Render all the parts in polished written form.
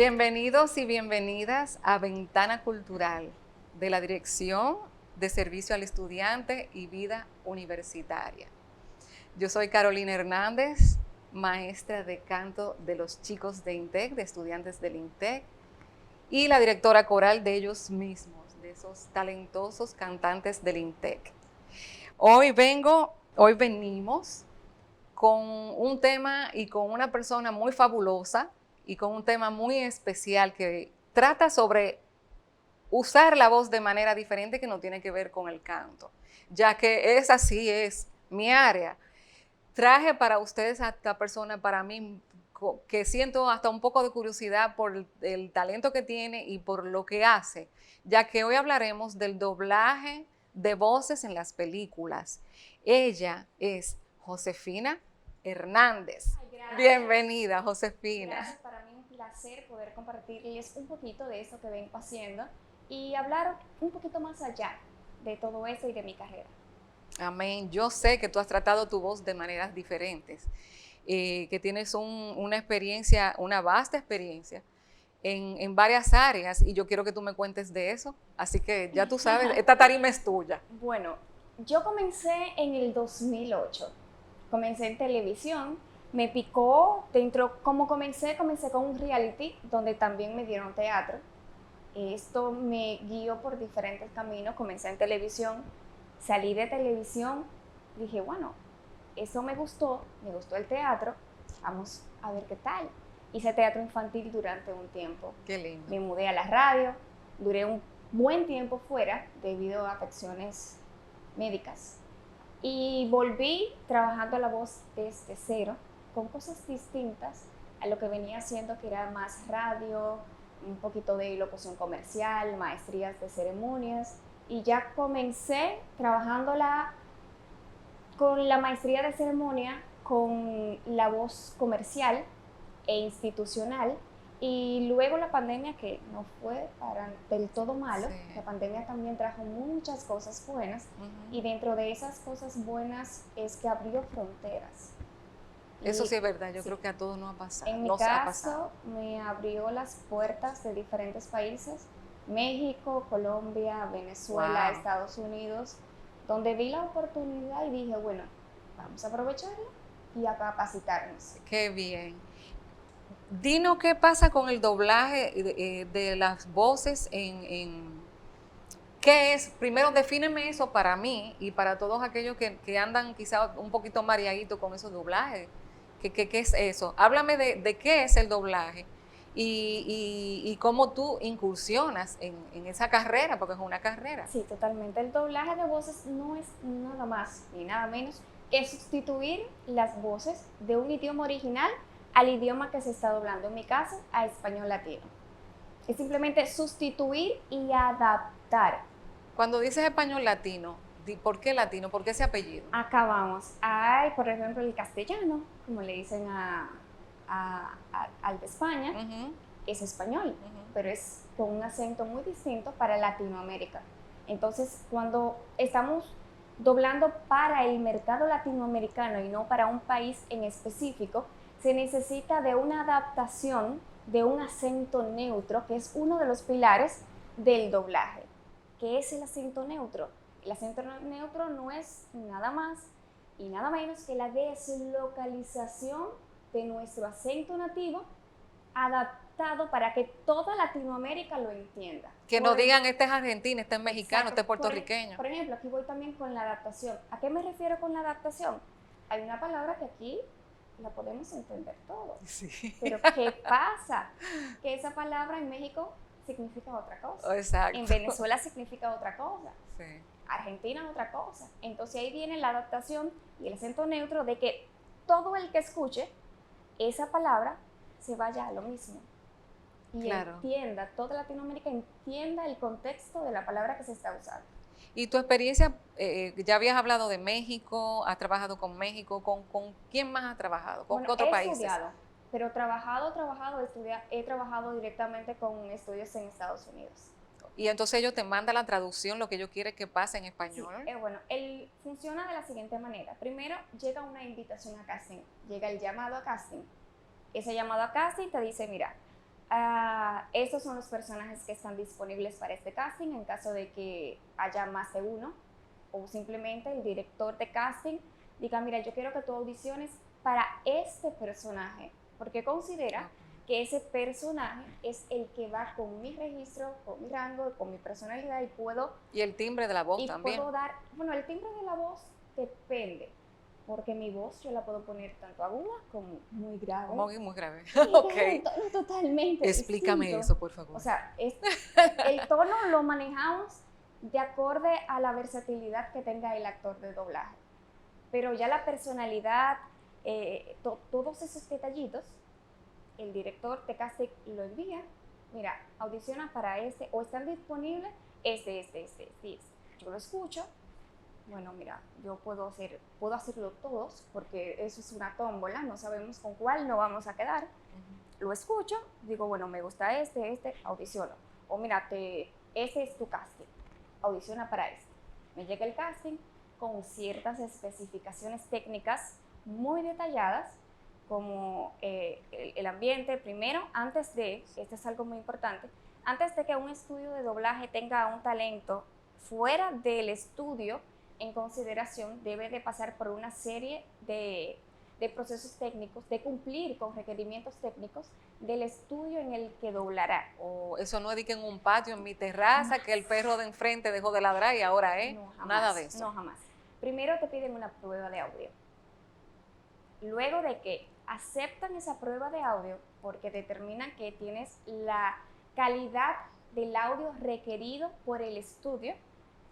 Bienvenidos y bienvenidas a Ventana Cultural de la Dirección de Servicio al Estudiante y Vida Universitaria. Yo soy Carolina Hernández, maestra de canto de los chicos de INTEC, de estudiantes del INTEC, y la directora coral de ellos mismos, de esos talentosos cantantes del INTEC. Hoy venimos con un tema y con una persona muy fabulosa y con un tema muy especial que trata sobre usar la voz de manera diferente que no tiene que ver con el canto, ya que es mi área. Traje para ustedes a esta persona, para mí, que siento hasta un poco de curiosidad por el talento que tiene y por lo que hace, ya que hoy hablaremos del doblaje de voces en las películas. Ella es Josefina Hernández. Ay, gracias. Bienvenida, Josefina. Gracias, para mí es un placer poder compartirles un poquito de eso que vengo haciendo y hablar un poquito más allá de todo eso y de mi carrera. Amén. Yo sé que tú has tratado tu voz de maneras diferentes, que tienes una experiencia, una vasta experiencia en varias áreas y yo quiero que tú me cuentes de eso. Así que ya tú sabes, esta tarima es tuya. Bueno, yo comencé en el 2008, comencé en televisión, me picó como comencé con un reality donde también me dieron teatro. Esto me guió por diferentes caminos, comencé en televisión, salí de televisión, dije, bueno, eso me gustó el teatro, vamos a ver qué tal. Hice teatro infantil durante un tiempo. Qué lindo. Me mudé a la radio, duré un buen tiempo fuera debido a afecciones médicas. Y volví trabajando la voz desde cero, con cosas distintas a lo que venía haciendo, que era más radio, un poquito de locución comercial, maestrías de ceremonias. Y ya comencé trabajándola con la maestría de ceremonia, con la voz comercial e institucional, y luego la pandemia, que no fue del todo malo, Sí. la pandemia también trajo muchas cosas buenas, y dentro de esas cosas buenas es que abrió fronteras. Eso Y, sí es verdad, yo sí, creo que a todos nos ha pasado. en mi Nos ha caso pasado. me abrió las puertas de diferentes países, México, Colombia, Venezuela, Wow. Estados Unidos, donde vi la oportunidad y dije, bueno, vamos a aprovecharla y a capacitarnos. Qué bien. Dinos qué pasa con el doblaje de las voces ¿qué es? Primero defíneme eso para mí y para todos aquellos que andan quizá un poquito mareaditos con esos doblajes. ¿Qué es eso? Háblame de qué es el doblaje y cómo tú incursionas en esa carrera, porque es una carrera. Sí, totalmente. El doblaje de voces no es nada más ni nada menos que sustituir las voces de un idioma original al idioma que se está doblando, en mi caso, a español latino. Es simplemente sustituir y adaptar. Cuando dices español latino, ¿por qué latino? ¿Por qué ese apellido? Acá vamos. Hay, por ejemplo, el castellano, como le dicen al de España, es español, pero es con un acento muy distinto para Latinoamérica. Entonces, cuando estamos doblando para el mercado latinoamericano y no para un país en específico, se necesita de una adaptación de un acento neutro, que es uno de los pilares del doblaje. ¿Qué es el acento neutro? El acento neutro no es nada más y nada menos que la deslocalización de nuestro acento nativo adaptado para que toda Latinoamérica lo entienda. Que no digan este es argentino, este es mexicano, este es puertorriqueño. Por ejemplo, aquí voy también con la adaptación. ¿A qué me refiero con la adaptación? Hay una palabra que aquí la podemos entender todos. Sí. Pero ¿qué pasa? Que esa palabra en México significa otra cosa. Exacto. En Venezuela significa otra cosa. Sí. Argentina otra cosa. Entonces ahí viene la adaptación y el acento neutro de que todo el que escuche esa palabra se vaya a lo mismo. Y claro. entienda, toda Latinoamérica entienda el contexto de la palabra que se está usando. Y tu experiencia, ya habías hablado de México, has trabajado con México, ¿con quién más has trabajado? ¿Con qué otros países? He estudiado, pero he trabajado directamente con estudios en Estados Unidos. Y entonces ellos te mandan la traducción, lo que ellos quieren que pase en español. Sí, bueno, funciona de la siguiente manera. Primero llega una invitación a casting, llega el llamado a casting. Ese llamado a casting te dice, mira, Estos son los personajes que están disponibles para este casting en caso de que haya más de uno o simplemente el director de casting diga, mira, yo quiero que tú audiciones para este personaje, porque considera que ese personaje es el que va con mi registro, con mi rango, con mi personalidad Y el timbre de la voz también. Puedo dar, bueno, el timbre de la voz depende, porque mi voz yo la puedo poner tanto aguda como muy grave. Muy grave. Ok. Totalmente. Explícame distinto. eso, por favor. O sea, el tono lo manejamos de acorde a la versatilidad que tenga el actor de doblaje. Pero ya la personalidad, todos esos detallitos, el director de casting lo envía. Mira, audiciona para este, o están disponibles este. Yo lo escucho. Bueno, mira, yo puedo hacerlo todos, porque eso es una tómbola, no sabemos con cuál no vamos a quedar. Lo escucho, digo, bueno, me gusta este, audiciono. O mira, ese es tu casting, audiciona para este. Me llega el casting con ciertas especificaciones técnicas muy detalladas, como el ambiente, primero, esto es algo muy importante, antes de que un estudio de doblaje tenga un talento fuera del estudio en consideración, debe de pasar por una serie de procesos técnicos, de cumplir con requerimientos técnicos del estudio en el que doblará. O eso no es de que en un patio, en mi terraza, que el perro de enfrente dejó de ladrar y ahora no, jamás, nada de eso. No, jamás. Primero te piden una prueba de audio. Luego de que aceptan esa prueba de audio, porque determinan que tienes la calidad del audio requerido por el estudio,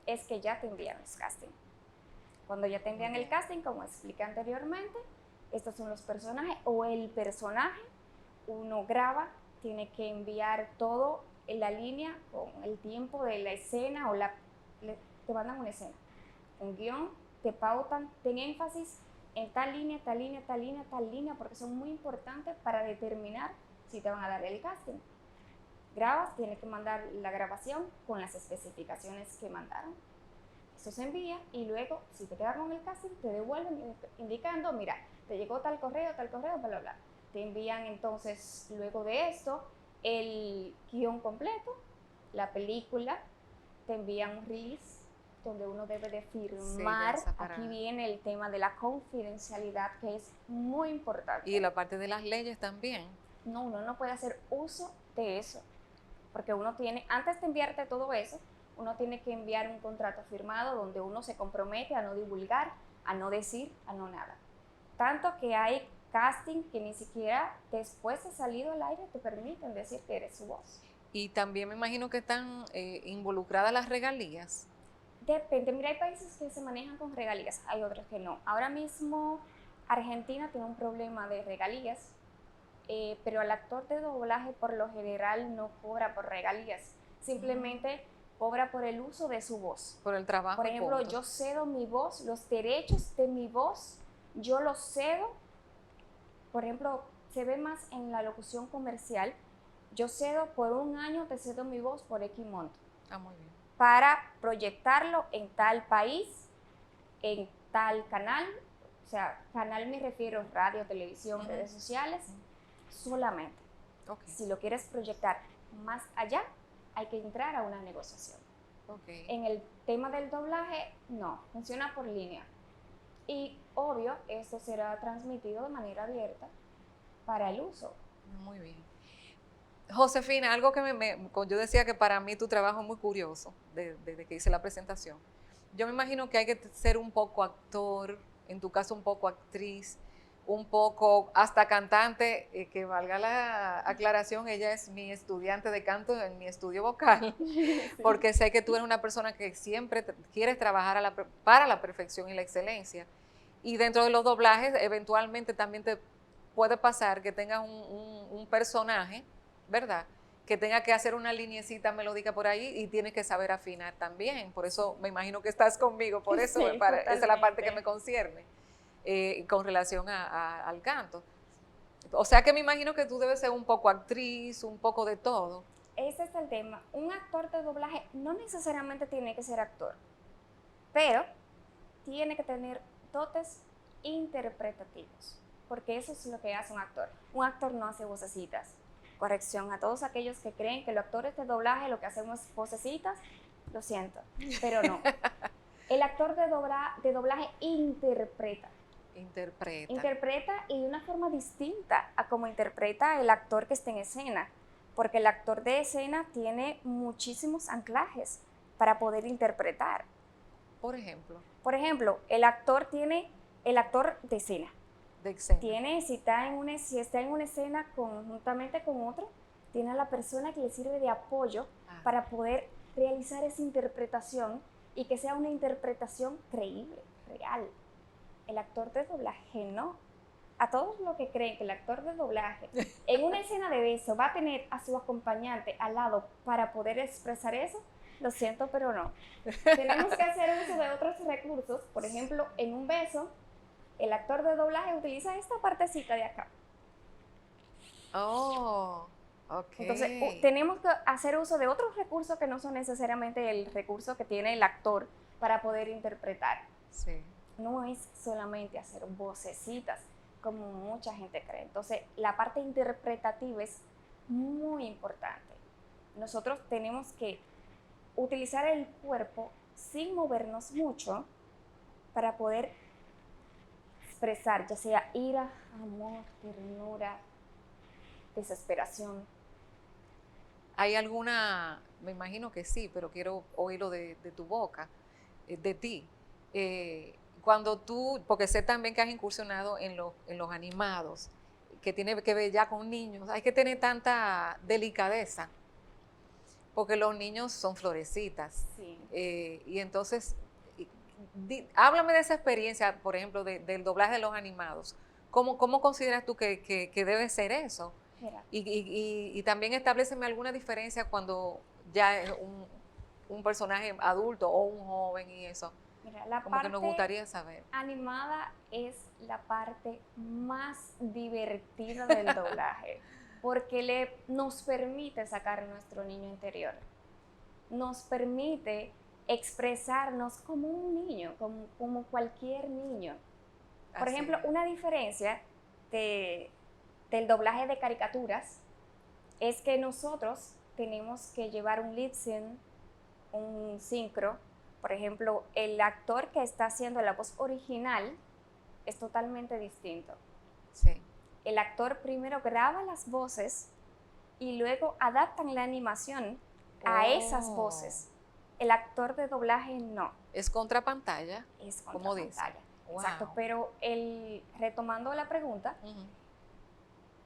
es que ya te envían el casting. Cuando ya te envían el casting, como expliqué anteriormente, estos son los personajes o el personaje, uno graba, tiene que enviar todo en la línea con el tiempo de la escena te mandan una escena, un guión, te pautan, ten énfasis en tal línea, tal línea, tal línea, tal línea, porque son muy importantes para determinar si te van a dar el casting. Grabas, tienes que mandar la grabación con las especificaciones que mandaron. Eso se envía y luego, si te quedas con el casting, te devuelven indicando, mira, te llegó tal correo, bla, bla, bla. Te envían entonces, luego de esto, el guión completo, la película, te envían un release donde uno debe de firmar. Aquí viene el tema de la confidencialidad, que es muy importante. Y la parte de las leyes también. No, uno no puede hacer uso de eso, porque uno tiene, antes de enviarte todo eso, uno tiene que enviar un contrato firmado donde uno se compromete a no divulgar, a no decir, a no nada. Tanto que hay casting que ni siquiera después de salido al aire te permiten decir que eres su voz. Y también me imagino que están involucradas las regalías. Depende, mira, hay países que se manejan con regalías, hay otros que no. Ahora mismo Argentina tiene un problema de regalías, pero el actor de doblaje por lo general no cobra por regalías, simplemente cobra por el uso de su voz. Por el trabajo. Por ejemplo, yo cedo mi voz, los derechos de mi voz, yo los cedo. Por ejemplo, se ve más en la locución comercial. Yo cedo por un año, te cedo mi voz por X monto. Muy bien. Para proyectarlo en tal país, en tal canal. O sea, canal me refiero a radio, televisión, redes sociales, solamente. Si lo quieres proyectar más allá, hay que entrar a una negociación. En el tema del doblaje, no, funciona por línea. Y obvio, esto será transmitido de manera abierta para el uso. Muy bien. Josefina, algo que yo decía que para mí tu trabajo es muy curioso desde que hice la presentación. Yo me imagino que hay que ser un poco actor, en tu caso un poco actriz, un poco hasta cantante, que valga la aclaración, ella es mi estudiante de canto en mi estudio vocal, sí. Porque sé que tú eres una persona que siempre quieres trabajar para la perfección y la excelencia. Y dentro de los doblajes, eventualmente también te puede pasar que tengas un personaje, ¿verdad?, que tenga que hacer una linecita melódica por ahí y tienes que saber afinar también. Por eso me imagino que estás conmigo, por eso sí, esa es la parte que me concierne con relación al canto. O sea que me imagino que tú debes ser un poco actriz, un poco de todo. Ese es el tema. Un actor de doblaje no necesariamente tiene que ser actor, pero tiene que tener dotes interpretativos, porque eso es lo que hace un actor. Un actor no hace vocecitas. corrección a todos aquellos que creen que los actores de doblaje lo que hacemos es vocecitas, lo siento, pero no. El actor de doblaje interpreta. Interpreta y de una forma distinta a como interpreta el actor que está en escena, porque el actor de escena tiene muchísimos anclajes para poder interpretar. Por ejemplo, el actor de escena. Tiene, si está en una escena conjuntamente con otro, tiene a la persona que le sirve de apoyo para poder realizar esa interpretación y que sea una interpretación creíble, real. El actor de doblaje no. A todos los que creen que el actor de doblaje en una escena de beso va a tener a su acompañante al lado para poder expresar eso, lo siento, pero no. Tenemos que hacer uso de otros recursos. Por ejemplo, en un beso, el actor de doblaje utiliza esta partecita de acá. Oh, ok. Entonces, tenemos que hacer uso de otros recursos que no son necesariamente el recurso que tiene el actor para poder interpretar. Sí. No es solamente hacer vocecitas, como mucha gente cree. Entonces, la parte interpretativa es muy importante. Nosotros tenemos que utilizar el cuerpo sin movernos mucho para poder expresar, ya sea ira, amor, ternura, desesperación. ¿Hay alguna, me imagino que sí, pero quiero oírlo de tu boca, de ti? Cuando tú, porque sé también que has incursionado en los animados, que tiene que ver ya con niños, hay que tener tanta delicadeza, porque los niños son florecitas. Sí. Y entonces, háblame de esa experiencia, por ejemplo, del doblaje de los animados. ¿Cómo consideras tú que debe ser eso? Mira. Y también estableceme alguna diferencia cuando ya es un personaje adulto o un joven y eso. Mira, la como parte que nos gustaría saber. Animada es la parte más divertida del doblaje, porque nos permite sacar nuestro niño interior, nos permite expresarnos como un niño, como cualquier niño. Por ejemplo, una diferencia del doblaje de caricaturas es que nosotros tenemos que llevar un lip sync, un sincro. Por ejemplo, el actor que está haciendo la voz original es totalmente distinto. Sí. El actor primero graba las voces y luego adaptan la animación a esas voces. El actor de doblaje no. ¿Es contra pantalla? Es contra pantalla. Wow. Exacto, pero retomando la pregunta,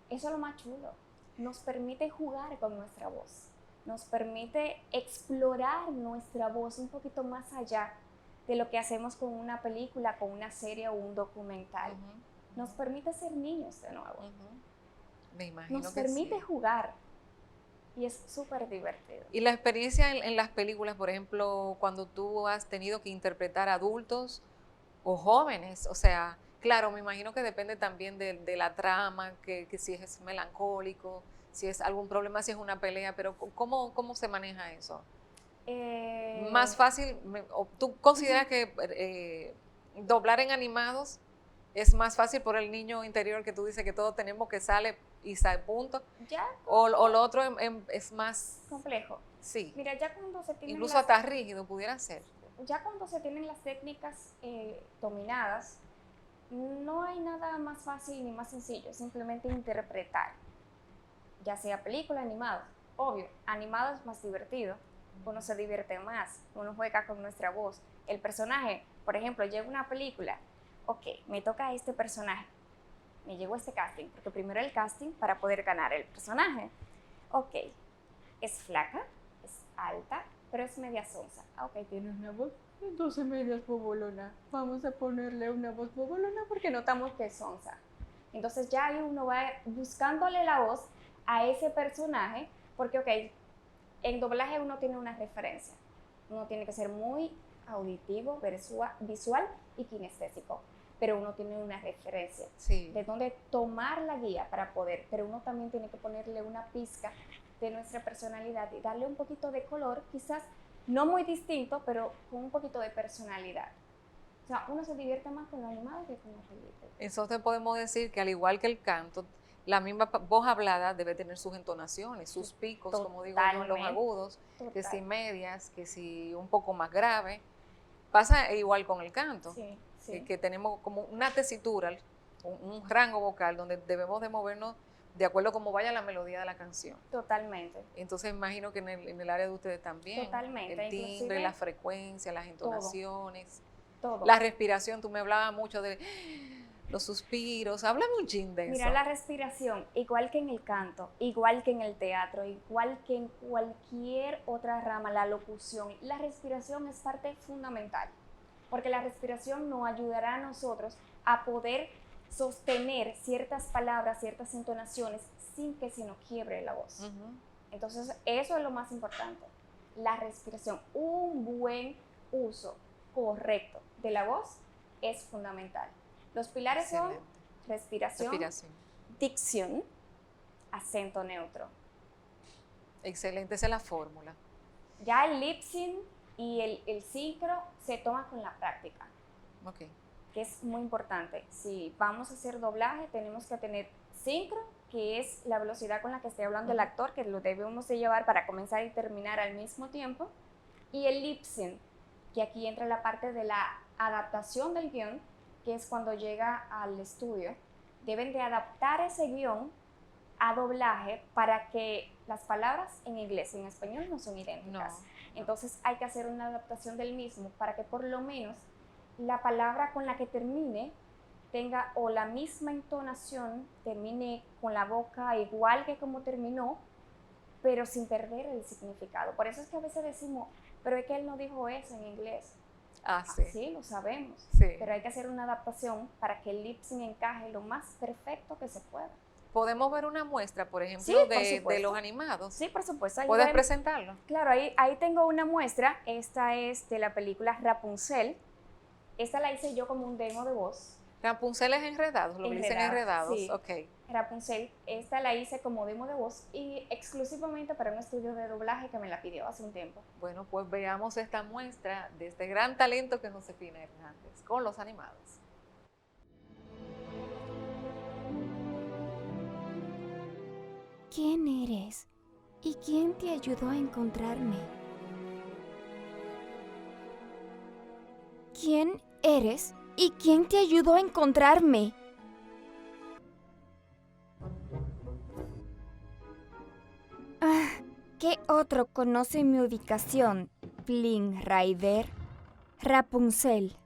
eso es lo más chulo. Nos permite jugar con nuestra voz. Nos permite explorar nuestra voz un poquito más allá de lo que hacemos con una película, con una serie o un documental. Nos permite ser niños de nuevo. Me imagino nos permite jugar y es súper divertido. Y la experiencia en las películas, por ejemplo, cuando tú has tenido que interpretar adultos o jóvenes, o sea, claro, me imagino que depende también de la trama, que si es melancólico, si es algún problema, si es una pelea, pero ¿cómo se maneja eso? Más fácil, ¿tú consideras que doblar en animados es más fácil por el niño interior que tú dices que todos tenemos que sale y sale punto? Ya. O lo otro es más complejo. Sí. Mira, ya cuando se tienen incluso hasta rígido pudiera ser. Ya cuando se tienen las técnicas dominadas, no hay nada más fácil ni más sencillo, simplemente interpretar, ya sea película, animada. Obvio, animado es más divertido, uno se divierte más, uno juega con nuestra voz. El personaje, por ejemplo, llega una película, ok, me toca a este personaje, me llegó este casting, porque primero el casting para poder ganar el personaje. Ok, es flaca, es alta, pero es media sonsa. Ok, tiene una voz, entonces media es bobolona. Vamos a ponerle una voz bobolona porque notamos que es sonsa. Entonces ya ahí uno va buscándole la voz a ese personaje, porque ok, en doblaje uno tiene una referencia. Uno tiene que ser muy auditivo, visual y kinestésico, pero uno tiene una referencia de dónde tomar la guía para poder, pero uno también tiene que ponerle una pizca de nuestra personalidad y darle un poquito de color, quizás no muy distinto, pero con un poquito de personalidad. O sea, uno se divierte más con lo animado que con la película. Entonces podemos decir que al igual que el canto, la misma voz hablada debe tener sus entonaciones, sus picos, como digo yo, los agudos, que si medias, que si un poco más grave. Pasa igual con el canto, que tenemos como una tesitura, un rango vocal donde debemos de movernos de acuerdo a cómo vaya la melodía de la canción. Totalmente. Entonces imagino que en el área de ustedes también. Totalmente. El timbre, la frecuencia, las entonaciones. Todo. La respiración, tú me hablabas mucho de los suspiros. Háblame un chin de eso. Mira, la respiración, igual que en el canto, igual que en el teatro, igual que en cualquier otra rama, la locución, la respiración es parte fundamental, porque la respiración nos ayudará a nosotros a poder sostener ciertas palabras, ciertas entonaciones, sin que se nos quiebre la voz. Entonces, eso es lo más importante, la respiración. Un buen uso correcto de la voz es fundamental. Los pilares son respiración, dicción, acento neutro. Excelente, esa es la fórmula. Ya el lip sync y el sincro se toma con la práctica. Okay. Que es muy importante. Si vamos a hacer doblaje, tenemos que tener sincro, que es la velocidad con la que esté hablando el actor, que lo debemos de llevar para comenzar y terminar al mismo tiempo. Y el lip sync, que aquí entra la parte de la adaptación del guión, que es cuando llega al estudio. Deben de adaptar ese guión a doblaje para que las palabras en inglés y en español no son idénticas. Entonces hay que hacer una adaptación del mismo para que por lo menos la palabra con la que termine tenga o la misma entonación, termine con la boca igual que como terminó, pero sin perder el significado. Por eso es que a veces decimos, pero es que él no dijo eso en inglés. Sí. Sí, lo sabemos, pero hay que hacer una adaptación para que el lip sync encaje lo más perfecto que se pueda. ¿Podemos ver una muestra, por ejemplo, de los animados? Sí, por supuesto. ¿Puedes presentarlo? Claro, ahí tengo una muestra. Esta es de la película Rapunzel. Esta la hice yo como un demo de voz. Rapunzel es enredados, lo que dicen enredados. Sí. Okay. Rapunzel, esta la hice como demo de voz y exclusivamente para un estudio de doblaje que me la pidió hace un tiempo. Bueno, pues veamos esta muestra de este gran talento que es Josefina Hernández con los animados. ¿Quién eres? ¿Y quién te ayudó a encontrarme? ¿Quién eres? ¿Y quién te ayudó a encontrarme? ¿Qué otro conoce mi ubicación? Flynn Rider, Rapunzel.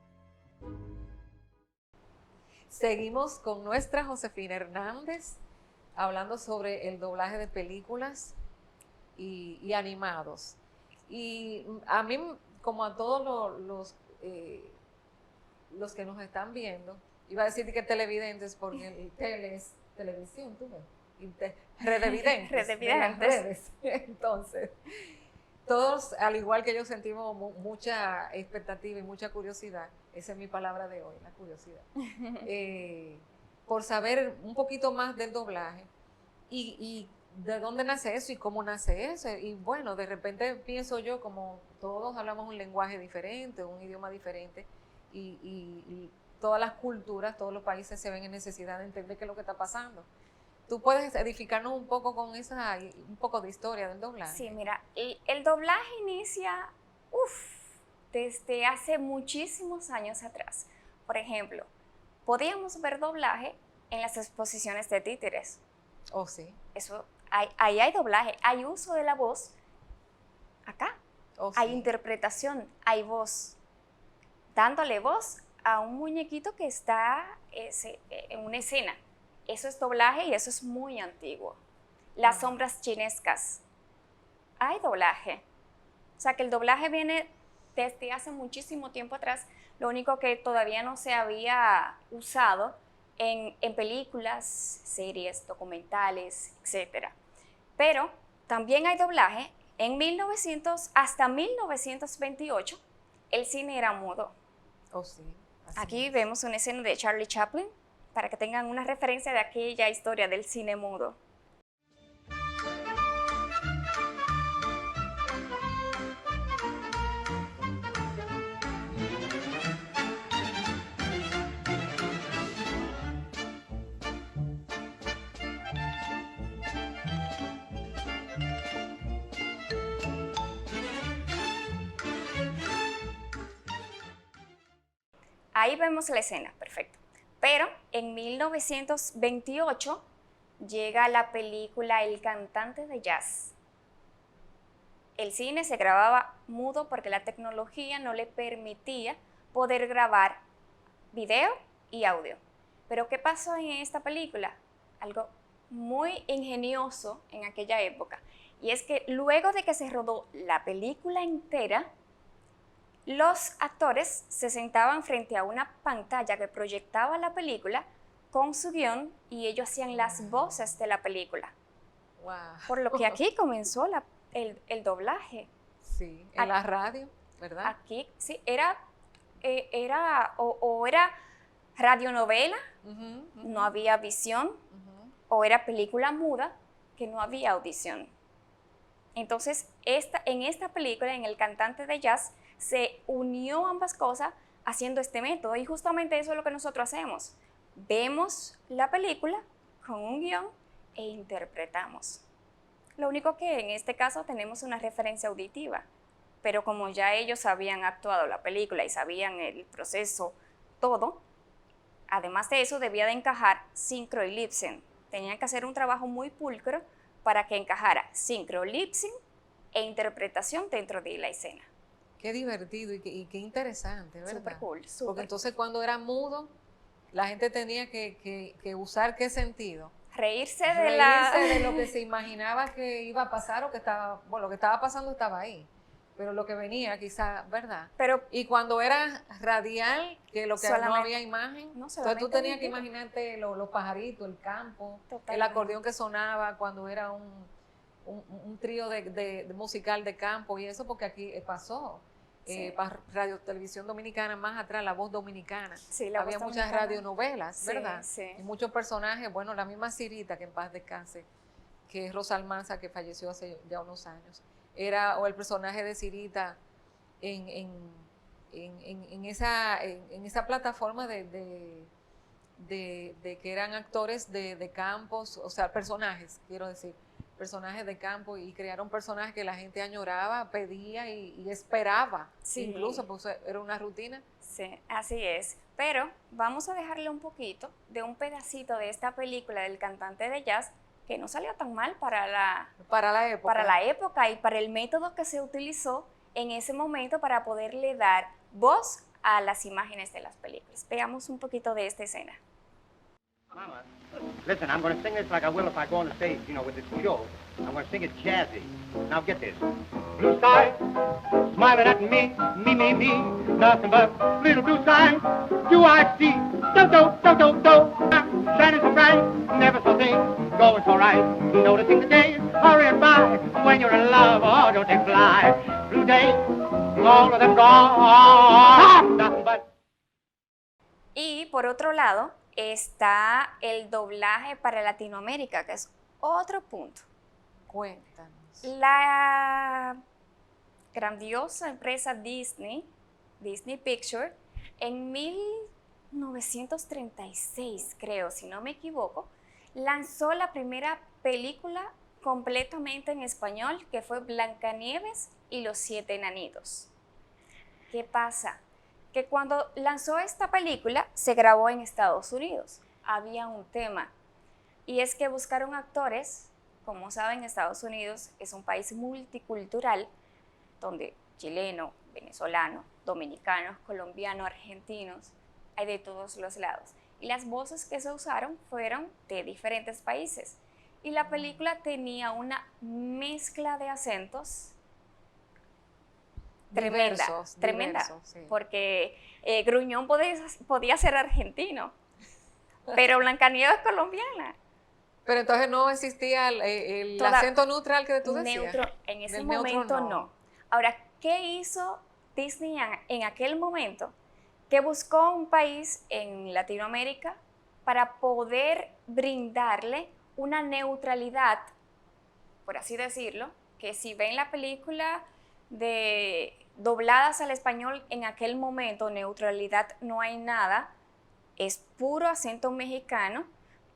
Seguimos con nuestra Josefina Hernández hablando sobre el doblaje de películas y animados. Y a mí, como a todos los que nos están viendo, iba a decir que televidentes, porque el tele es televisión, tú ves. Redevidentes. Redevidentes. Entonces, todos, al igual que yo, sentimos mucha expectativa y mucha curiosidad. Esa es mi palabra de hoy, la curiosidad. Por saber un poquito más del doblaje y de dónde nace eso y cómo nace eso. Y bueno, de repente pienso yo, como todos hablamos un lenguaje diferente, un idioma diferente, y todas las culturas, todos los países se ven en necesidad de entender qué es lo que está pasando. ¿Tú puedes edificarnos un poco con un poco de historia del doblaje? Sí, mira, el doblaje inicia desde hace muchísimos años atrás. Por ejemplo, podíamos ver doblaje en las exposiciones de títeres. Oh, sí. Eso, ahí hay doblaje, hay uso de la voz acá. Oh, hay sí. Interpretación, hay voz. Dándole voz a un muñequito que está en una escena. Eso es doblaje y eso es muy antiguo. Las sombras chinescas. Hay doblaje. O sea que el doblaje viene desde hace muchísimo tiempo atrás. Lo único que todavía no se había usado en películas, series, documentales, etc. Pero también hay doblaje. En 1900 hasta 1928 el cine era mudo. Oh, sí. Aquí vemos una escena de Charlie Chaplin, para que tengan una referencia de aquella historia del cine mudo. Ahí vemos la escena, perfecto. Pero en 1928 llega la película El cantante de jazz. El cine se grababa mudo porque la tecnología no le permitía poder grabar video y audio. Pero ¿qué pasó en esta película? Algo muy ingenioso en aquella época. Y es que luego de que se rodó la película entera, los actores se sentaban frente a una pantalla que proyectaba la película con su guión y ellos hacían las voces de la película. Wow. Por lo que aquí comenzó el doblaje. Sí, en la radio, ¿verdad? Aquí, sí, era radionovela, no había visión, o era película muda, que no había audición. Entonces, en esta película, en El cantante de jazz, se unió ambas cosas haciendo este método, y justamente eso es lo que nosotros hacemos. Vemos la película con un guión e interpretamos. Lo único que en este caso tenemos una referencia auditiva, pero como ya ellos habían actuado la película y sabían el proceso, todo, además de eso debía de encajar sincro y lip sync. Tenían que hacer un trabajo muy pulcro para que encajara sincro, lip sync e interpretación dentro de la escena. Qué divertido y qué interesante, ¿verdad? Súper cool, súper. Porque entonces cuando era mudo, la gente tenía que usar ¿qué sentido? Reírse de lo que se imaginaba que iba a pasar o que estaba, bueno, lo que estaba pasando estaba ahí, pero lo que venía quizá, ¿verdad? Pero, y cuando era radial, que lo que no había imagen, no, entonces tú tenías que imaginarte los pajaritos, el campo, el acordeón que sonaba cuando era un trío de musical de campo y eso, porque aquí pasó. Sí. Para Radio Televisión Dominicana, más atrás, La Voz Dominicana. Sí, había muchas radionovelas, ¿verdad? Sí. Y muchos personajes, bueno, la misma Cirita, que en paz descanse, que es Rosa Almanza, que falleció hace ya unos años, o el personaje de Cirita en esa plataforma de que eran actores de campos, o sea, personajes, quiero decir, personajes de campo, y crearon personajes que la gente añoraba, pedía y esperaba, incluso, pues era una rutina. Sí, así es. Pero vamos a dejarle un poquito de un pedacito de esta película del cantante de jazz, que no salió tan mal para la época y para el método que se utilizó en ese momento para poderle dar voz a las imágenes de las películas. Veamos un poquito de esta escena. Mama, listen, I'm going to sing this like I will if I go on the stage, you know, with this show. I'm going to sing it jazzy. Now get this. Blue sky, smiling at me, me, nothing but little blue sky. Do I see? Do, shining so bright, never so thin, going so right. Noticing the days hurrying by, when you're in love, oh, don't they fly? Blue days, all of them gone, nothing but. Y por otro lado, está el doblaje para Latinoamérica, que es otro punto. Cuéntanos. La grandiosa empresa Disney Pictures, en 1936, creo, si no me equivoco, lanzó la primera película completamente en español, que fue Blancanieves y los 7 enanitos. ¿Qué pasa? Que cuando lanzó esta película se grabó en Estados Unidos. Había un tema, y es que buscaron actores. Como saben, Estados Unidos es un país multicultural donde chileno, venezolano, dominicanos, colombianos, argentinos, hay de todos los lados. Y las voces que se usaron fueron de diferentes países. Y la película tenía una mezcla de acentos tremenda, diversos, sí. Porque Gruñón podía ser argentino, pero Blancanieves es colombiana. Pero entonces no existía el acento neutral que tú decías. En ese momento no. Ahora, ¿qué hizo Disney en aquel momento? Que buscó un país en Latinoamérica para poder brindarle una neutralidad, por así decirlo, que si ven la película dobladas al español en aquel momento, neutralidad no hay nada, es puro acento mexicano,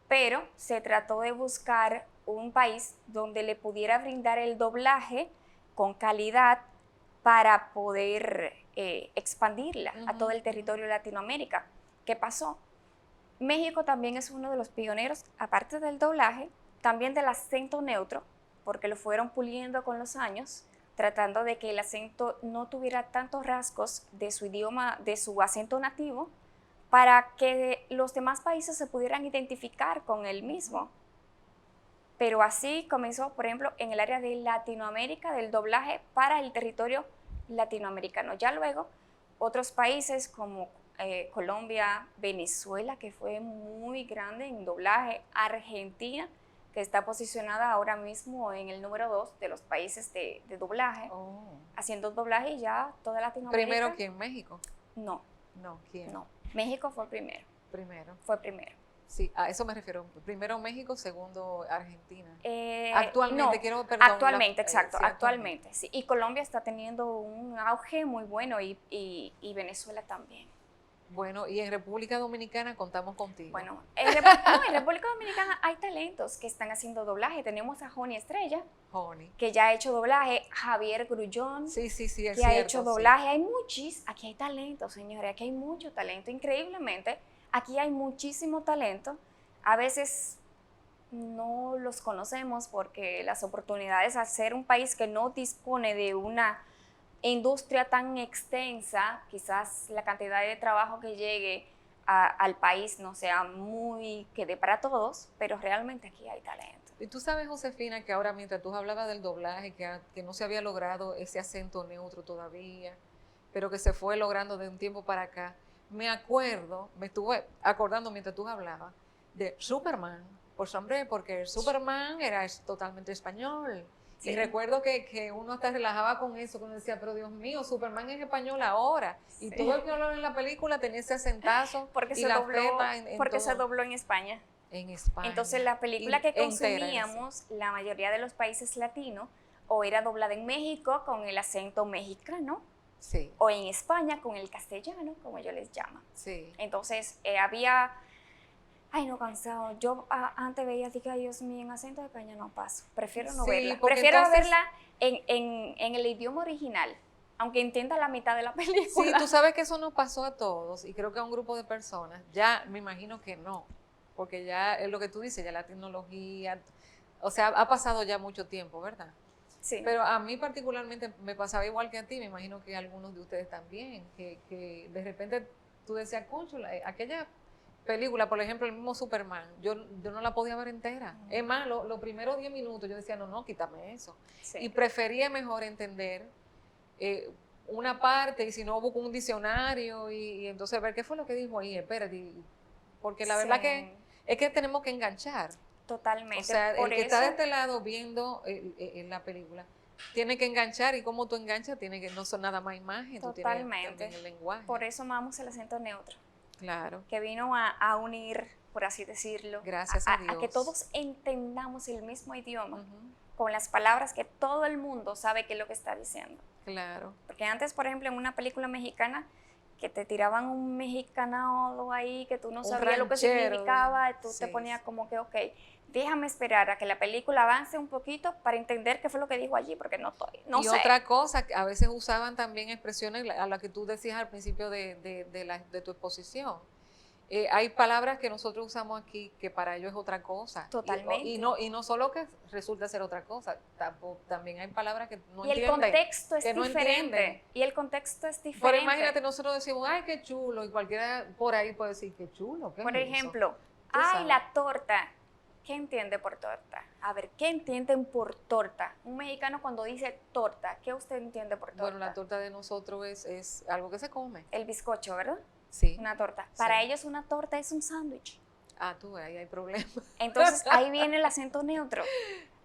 pero se trató de buscar un país donde le pudiera brindar el doblaje con calidad para poder expandirla a todo el territorio de Latinoamérica. ¿Qué pasó? México también es uno de los pioneros, aparte del doblaje, también del acento neutro, porque lo fueron puliendo con los años, tratando de que el acento no tuviera tantos rasgos de su idioma, de su acento nativo, para que los demás países se pudieran identificar con el mismo. Pero así comenzó, por ejemplo, en el área de Latinoamérica, del doblaje para el territorio latinoamericano. Ya luego, otros países como Colombia, Venezuela, que fue muy grande en doblaje, Argentina, que está posicionada ahora mismo en el número 2 de los países de doblaje, haciendo doblaje ya toda Latinoamérica. ¿Primero quién? ¿México? No. No, ¿quién? No, México fue primero. Primero. Fue primero. Sí, a eso me refiero. Primero México, segundo Argentina. Perdón. Actualmente, exacto, sí, actualmente, sí. Y Colombia está teniendo un auge muy bueno y Venezuela también. Bueno, y en República Dominicana contamos contigo. Bueno, en República Dominicana hay talentos que están haciendo doblaje. Tenemos a Joni Estrella, que ya ha hecho doblaje, Javier Grullón, sí, es que cierto, ha hecho doblaje. Sí. Aquí hay talento, señores, aquí hay mucho talento. Increíblemente, aquí hay muchísimo talento. A veces no los conocemos porque las oportunidades, al ser un país que no dispone de una industria tan extensa, quizás la cantidad de trabajo que llegue al país no sea muy que dé para todos, pero realmente aquí hay talento. Y tú sabes, Josefina, que ahora mientras tú hablabas del doblaje, que no se había logrado ese acento neutro todavía, pero que se fue logrando de un tiempo para acá, me estuve acordando mientras tú hablabas de Superman, porque Superman era totalmente español. Sí. Y recuerdo que uno hasta relajaba con eso, que uno decía, pero Dios mío, Superman es español ahora. Sí. Y todo el que hablaba en la película tenía ese acentazo porque y se la dobló, feta porque se dobló en España. En España. Entonces la película que consumíamos, la mayoría de los países latinos, o era doblada en México con el acento mexicano, sí, o en España con el castellano, como ellos les llaman. Sí. Entonces había... Ay, no, cansado. Yo antes veía, dije, ay, Dios mío, en acento de caña no paso. Prefiero no verla. Prefiero verla en el idioma original, aunque entienda la mitad de la película. Sí, tú sabes que eso nos pasó a todos, y creo que a un grupo de personas. Ya me imagino que no, porque ya es lo que tú dices, ya la tecnología, o sea, ha pasado ya mucho tiempo, ¿verdad? Sí. Pero a mí particularmente me pasaba igual que a ti, me imagino que a algunos de ustedes también, que de repente tú decías, concho, aquella película, por ejemplo, el mismo Superman, yo no la podía ver entera. Es más, los primeros 10 minutos yo decía, no, quítame eso. Sí. Y prefería mejor entender una parte, y si no, busco un diccionario y entonces ver qué fue lo que dijo ahí, espérate, porque la verdad que es que tenemos que enganchar. Totalmente. O sea, el que está de este lado viendo la película tiene que enganchar, y como tú enganchas, no son nada más imagen, totalmente. Tú tienes también el lenguaje. Por eso amamos el acento neutro. Claro. Que vino a unir, por así decirlo, gracias a Dios, a que todos entendamos el mismo idioma, con las palabras que todo el mundo sabe qué es lo que está diciendo. Claro. Porque antes, por ejemplo, en una película mexicana, que te tiraban un mexicanado ahí, que tú no sabías lo que significaba, tú te ponías como que, ok, déjame esperar a que la película avance un poquito para entender qué fue lo que dijo allí, porque no sé. Otra cosa, a veces usaban también expresiones a las que tú decías al principio de tu exposición. Hay palabras que nosotros usamos aquí que para ellos es otra cosa. Totalmente. Y no solo que resulta ser otra cosa, también hay palabras que no entienden. Y el contexto es diferente. Y el contexto es diferente. Pero imagínate, nosotros decimos, ay, qué chulo, y cualquiera por ahí puede decir, qué chulo. Por ejemplo, ay, la torta. ¿Qué entiende por torta? A ver, ¿qué entienden por torta? Un mexicano cuando dice torta, ¿qué usted entiende por torta? Bueno, la torta de nosotros es algo que se come. El bizcocho, ¿verdad? Sí. Una torta. Para ellos una torta es un sándwich. Ah, tú, ahí hay problema. Entonces, ahí viene el acento neutro.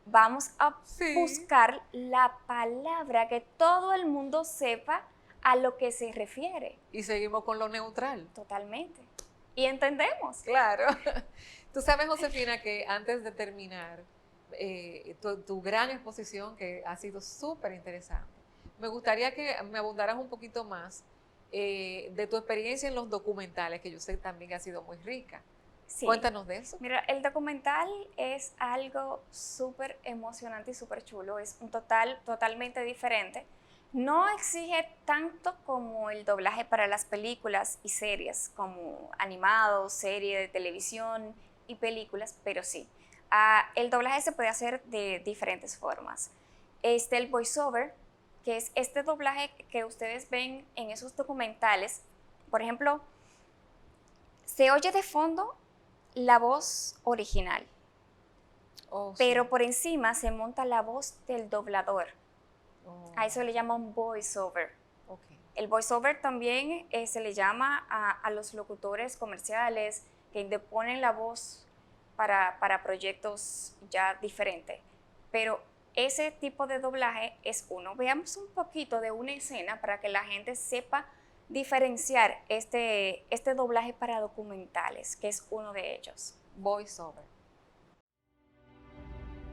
Vamos a buscar la palabra que todo el mundo sepa a lo que se refiere. Y seguimos con lo neutral. Totalmente. Y entendemos. Claro. Tú sabes, Josefina, que antes de terminar tu gran exposición, que ha sido súper interesante, me gustaría que me abundaras un poquito más de tu experiencia en los documentales, que yo sé también que ha sido muy rica. Sí. Cuéntanos de eso. Mira, el documental es algo súper emocionante y súper chulo, es totalmente diferente. No exige tanto como el doblaje para las películas y series, como animados, serie de televisión y películas, pero sí. El doblaje se puede hacer de diferentes formas. El voiceover, que es este doblaje que ustedes ven en esos documentales. Por ejemplo, se oye de fondo la voz original, pero por encima se monta la voz del doblador. A eso le llaman voiceover. El voiceover también se le llama a los locutores comerciales que interponen la voz para proyectos ya diferentes. Pero ese tipo de doblaje es uno. Veamos un poquito de una escena para que la gente sepa diferenciar este doblaje para documentales, que es uno de ellos. Voiceover.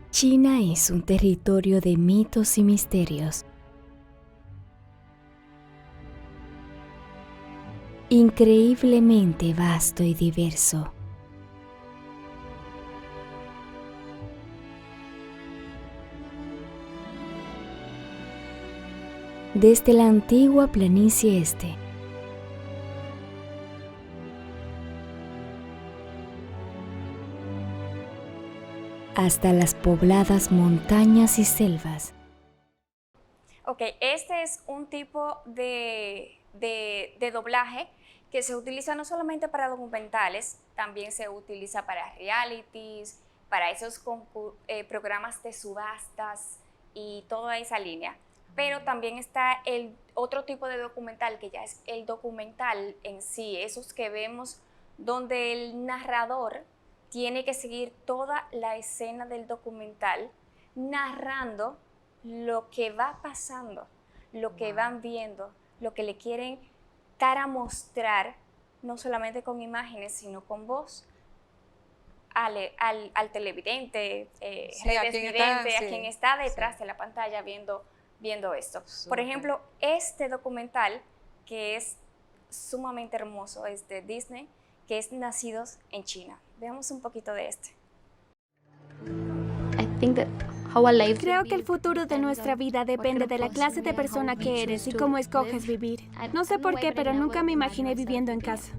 China es un territorio de mitos y misterios. Increíblemente vasto y diverso. Desde la antigua planicie este, hasta las pobladas montañas y selvas. Ok, este es un tipo de doblaje que se utiliza no solamente para documentales, también se utiliza para realities, para esos programas de subastas y toda esa línea. Pero también está el otro tipo de documental, que ya es el documental en sí, esos que vemos donde el narrador tiene que seguir toda la escena del documental narrando lo que va pasando, lo que van viendo, lo que le quieren dar a mostrar, no solamente con imágenes, sino con voz, al televidente, redesvidente, a quien está detrás de la pantalla viendo esto. Por ejemplo, este documental, que es sumamente hermoso, es de Disney, que es Nacidos en China. Veamos un poquito de este. Creo que el futuro de nuestra vida depende de la clase de persona que eres y cómo escoges vivir. No sé por qué, pero nunca me imaginé viviendo en casa,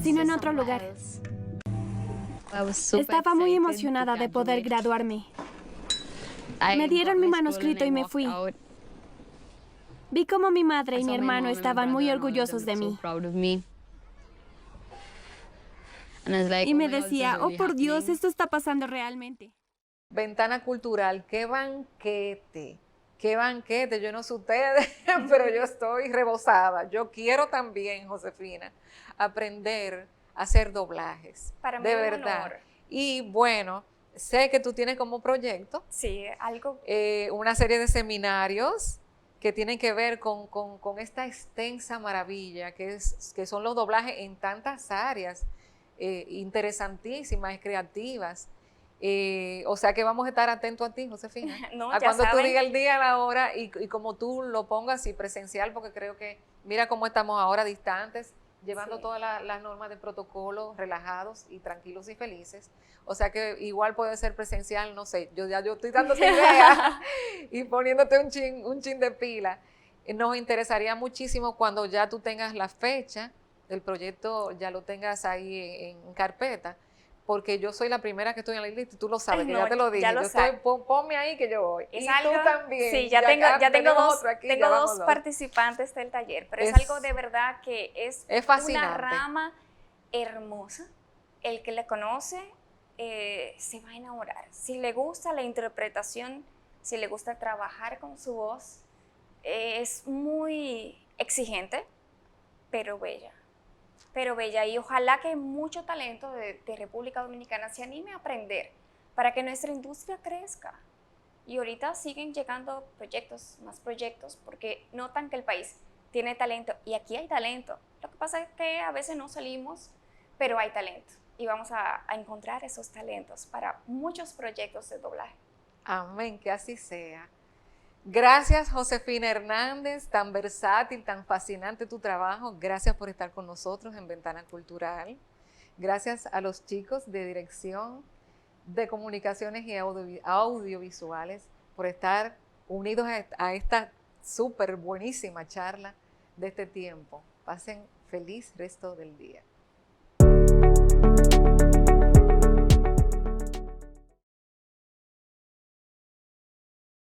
sino en otro lugar. Estaba muy emocionada de poder graduarme. Me dieron mi manuscrito y me fui. Vi cómo mi madre y mi hermano estaban muy orgullosos de mí. Y me decía, oh por Dios, esto está pasando realmente. Ventana Cultural, qué banquete, qué banquete. Yo no sé ustedes, pero yo estoy rebosada. Yo quiero también, Josefina, aprender a hacer doblajes. Para mí de es un verdad. honor. Y bueno, sé que tú tienes como proyecto algo. Una serie de seminarios que tienen que ver con esta extensa maravilla que son los doblajes en tantas áreas interesantísimas y creativas. O sea que vamos a estar atentos a ti, Josefina, No, a ya cuando saben. tú digas el día, la hora y como tú lo pongas y presencial, porque creo que mira cómo estamos ahora distantes, llevando todas las normas de protocolo, relajados y tranquilos y felices. O sea que igual puede ser presencial, no sé, yo estoy dándote idea y poniéndote un chin de pila. Nos interesaría muchísimo cuando ya tú tengas la fecha del proyecto, ya lo tengas ahí en carpeta, porque yo soy la primera que estoy en la lista y tú lo sabes, que ya te lo dije. Ponme ahí que yo voy. Es y algo, tú también. Sí, ya tengo dos dos participantes del taller, pero es algo de verdad que es fascinante. Una rama hermosa. El que la conoce se va a enamorar. Si le gusta la interpretación, si le gusta trabajar con su voz, es muy exigente, pero bella. Y ojalá que mucho talento de República Dominicana se anime a aprender para que nuestra industria crezca. Y ahorita siguen llegando más proyectos, porque notan que el país tiene talento y aquí hay talento. Lo que pasa es que a veces no salimos, pero hay talento y vamos a encontrar esos talentos para muchos proyectos de doblaje. Amén, que así sea. Gracias, Josefina Hernández, tan versátil, tan fascinante tu trabajo. Gracias por estar con nosotros en Ventana Cultural. Gracias a los chicos de Dirección de Comunicaciones y Audiovisuales por estar unidos a esta súper buenísima charla de este tiempo. Pasen feliz resto del día.